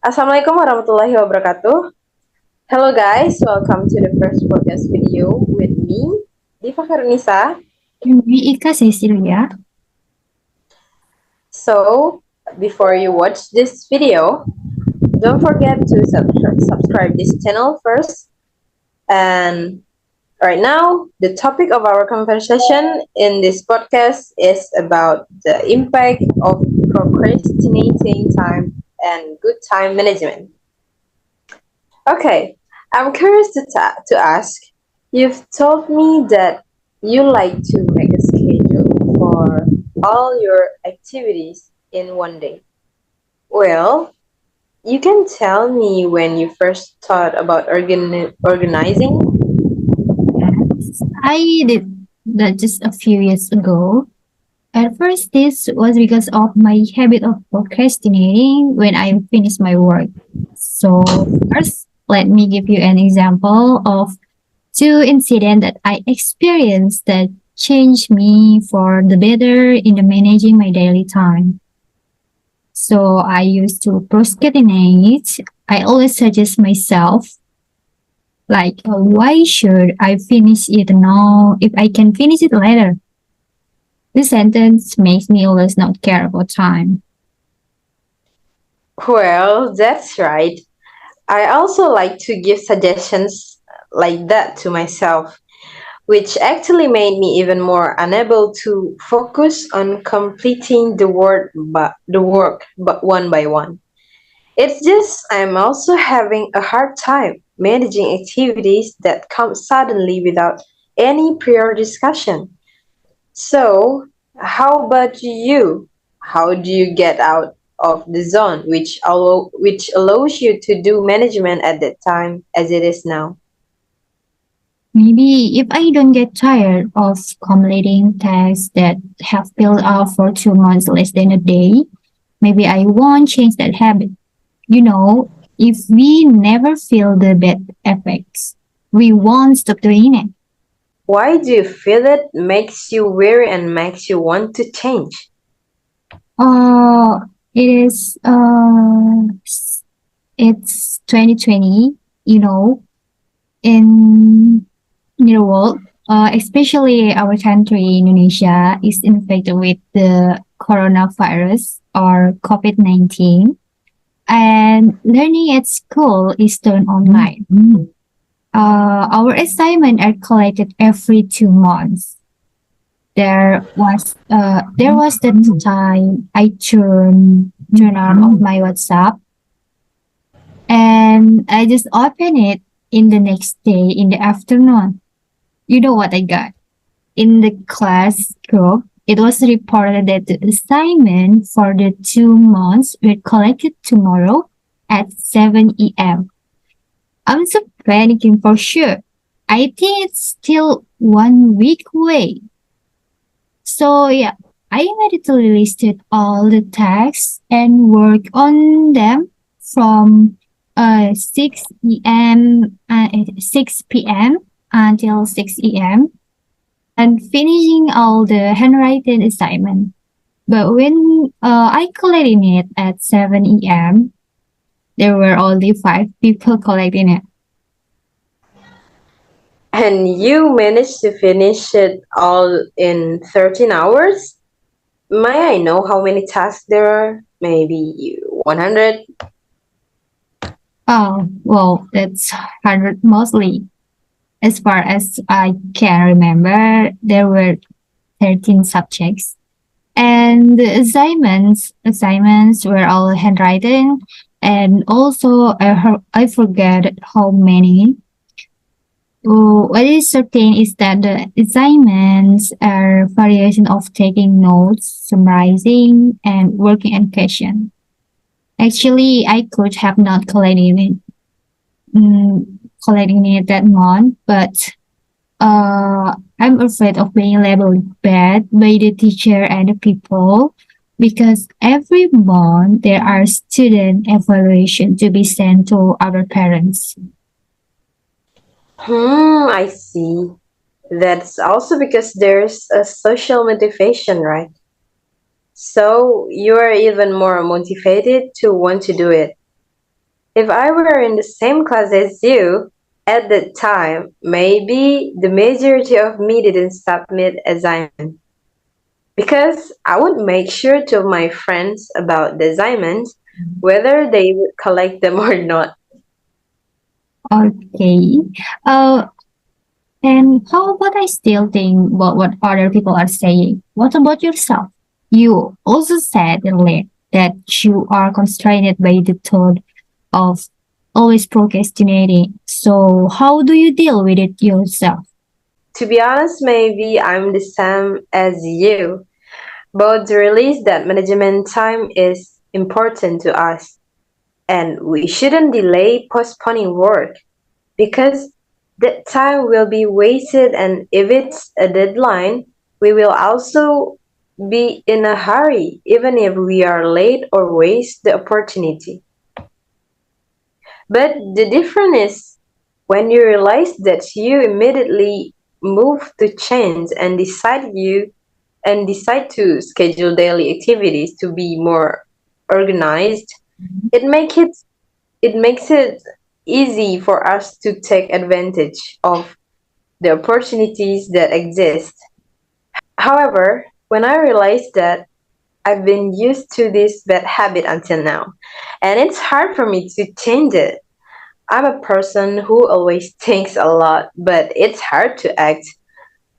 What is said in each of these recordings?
Assalamualaikum warahmatullahi wabarakatuh. Hello guys, welcome to the first podcast video with me, Difa Khairunnisa. Dewi Ceicilia. So, before you watch this video, don't forget to subscribe this channel first. And right now, the topic of our conversation in this podcast is about the impact of procrastinating time and good time management. Okay, I'm curious to ask. You've told me that you like to make a schedule for all your activities in one day. Well, you can tell me when you first thought about organizing? Yes, I did that just a few years ago. At first, this was because of my habit of procrastinating when I finish my work. So, first, let me give you an example of two incidents that I experienced that changed me for the better in the managing my daily time. So, I used to procrastinate. I always suggest myself like, why should I finish it now if I can finish it later? This sentence makes me always not care about time. Well, that's right. I also like to give suggestions like that to myself, which actually made me even more unable to focus on completing the work but one by one. It's just I'm also having a hard time managing activities that come suddenly without any prior discussion. So, how about you? How do you get out of the zone which allows you to do management at that time as it is now? Maybe if I don't get tired of completing tasks that have built up for 2 months less than a day, maybe I won't change that habit. You know, if we never feel the bad effects, we won't stop doing it. Why do you feel it makes you weary and makes you want to change? Uh, it is, it's 2020, you know, in the world, especially our country, Indonesia, is infected with the coronavirus or COVID-19, and learning at school is done online. Our assignments are collected every 2 months. There was the time I turn on my WhatsApp and I just open it in the next day in the afternoon. You know what I got? In the class group, it was reported that the assignment for the 2 months were collected tomorrow at 7 a.m. I'm so panicking for sure. I think it's still 1 week away. So yeah, I immediately listed all the tasks and worked on them from 6 p.m. until 6 a.m. and finishing all the handwritten assignment. But when I collected it at 7 a.m., there were only 5 people collecting it. And you managed to finish it all in 13 hours? May I know how many tasks there are? Maybe 100? Oh, well, that's 100 mostly. As far as I can remember, there were 13 subjects. And the assignments were all handwritten. And also, I forget how many. What is certain is that the assignments are variation of taking notes, summarizing, and working on question. Actually, I could have not mm, collecting it that month, but I'm afraid of being labeled bad by the teacher and the people because every month there are student evaluation to be sent to our parents. I see. That's also because there's a social motivation, right? So you are even more motivated to want to do it. If I were in the same class as you at that time, maybe the majority of me didn't submit assignment because I would make sure to tell my friends about the assignments, whether they would collect them or not. Okay. Uh, and how about I still think about what other people are saying? What about yourself? You also said earlier that you are constrained by the thought of always procrastinating. So how do you deal with it yourself? To be honest, maybe I'm the same as you. Both realize that management time is important to us and we shouldn't delay postponing work because that time will be wasted, and if it's a deadline, we will also be in a hurry even if we are late or waste the opportunity. But the difference is when you realize that you immediately move to change and decide to schedule daily activities to be more organized, it make it it makes it easy for us to take advantage of the opportunities that exist. However, when I realized that I've been used to this bad habit until now, and it's hard for me to change it. I'm a person who always thinks a lot, but it's hard to act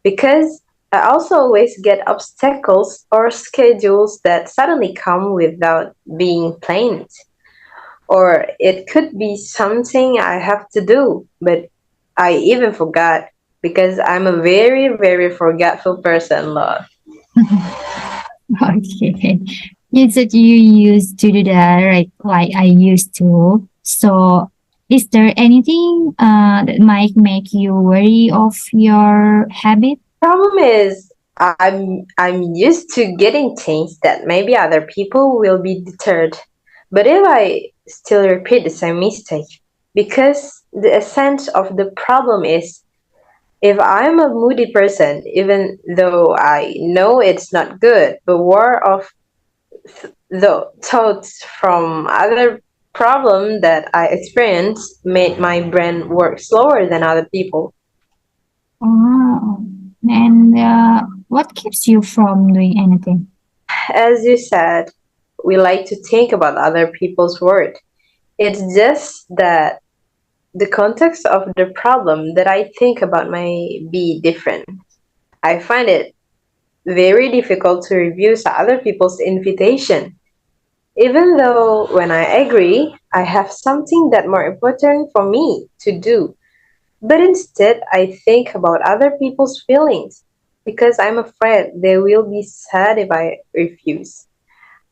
because I also always get obstacles or schedules that suddenly come without being planned. Or it could be something I have to do, but I even forgot because I'm a very, very forgetful person, love. Okay. You said you used to do that, right? Like I used to. So, is there anything that might make you wary of your habit? Problem is, I'm used to getting things that maybe other people will be deterred. But if I still repeat the same mistake, because the essence of the problem is if I'm a moody person, even though I know it's not good, but war of the thoughts from other problem that I experienced made my brain work slower than other people. Oh, and what keeps you from doing anything? As you said, we like to think about other people's word. It's just that the context of the problem that I think about may be different. I find it very difficult to refuse other people's invitation, even though when I agree, I have something that more important for me to do. But instead, I think about other people's feelings because I'm afraid they will be sad if I refuse.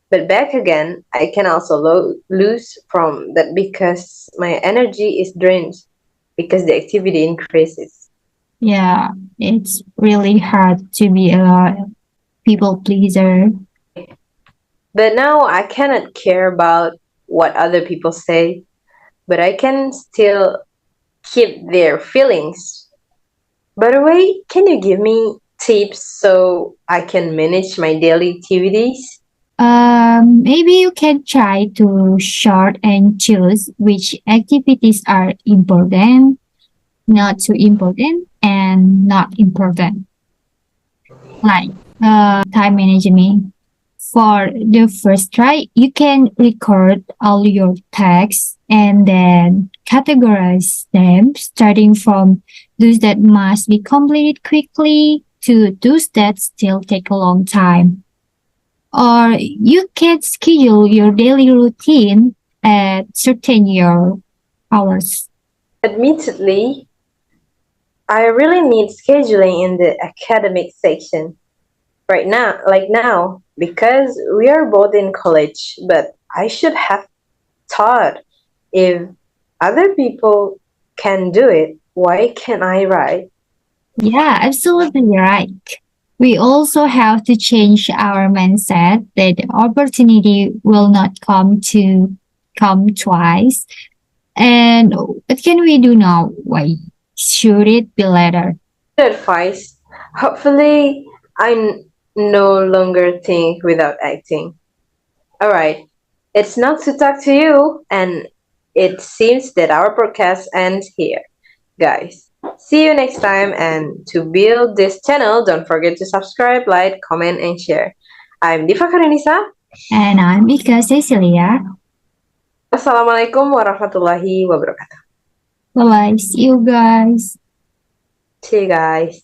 But back again, I can also lose from that because my energy is drained because the activity increases. Yeah, it's really hard to be a people pleaser. But now I cannot care about what other people say, but I can still keep their feelings. By the way, can you give me tips so I can manage my daily activities? Maybe you can try to sort and choose which activities are important, not too important, and not important, like time management. For the first try, you can record all your tasks and then categorize them, starting from those that must be completed quickly to those that still take a long time. Or you can schedule your daily routine at certain your hours. Admittedly, I really need scheduling in the academic section right now, like now, because we are both in college, but I should have thought if other people can do it, why can't I, right? Yeah, absolutely right. We also have to change our mindset that the opportunity will not come twice. And what can we do now? Why should it be later? Good advice. Hopefully, no longer think without acting. Alright, it's not to talk to you, and it seems that our podcast ends here, guys. See you next time, and to build this channel, don't forget to subscribe, like, comment, and share. I'm Difa Khairunnisa. And I'm Ika Ceicilia. Wassalamualaikum warahmatullahi wabarakatuh. Bye-bye. See you guys. See you guys.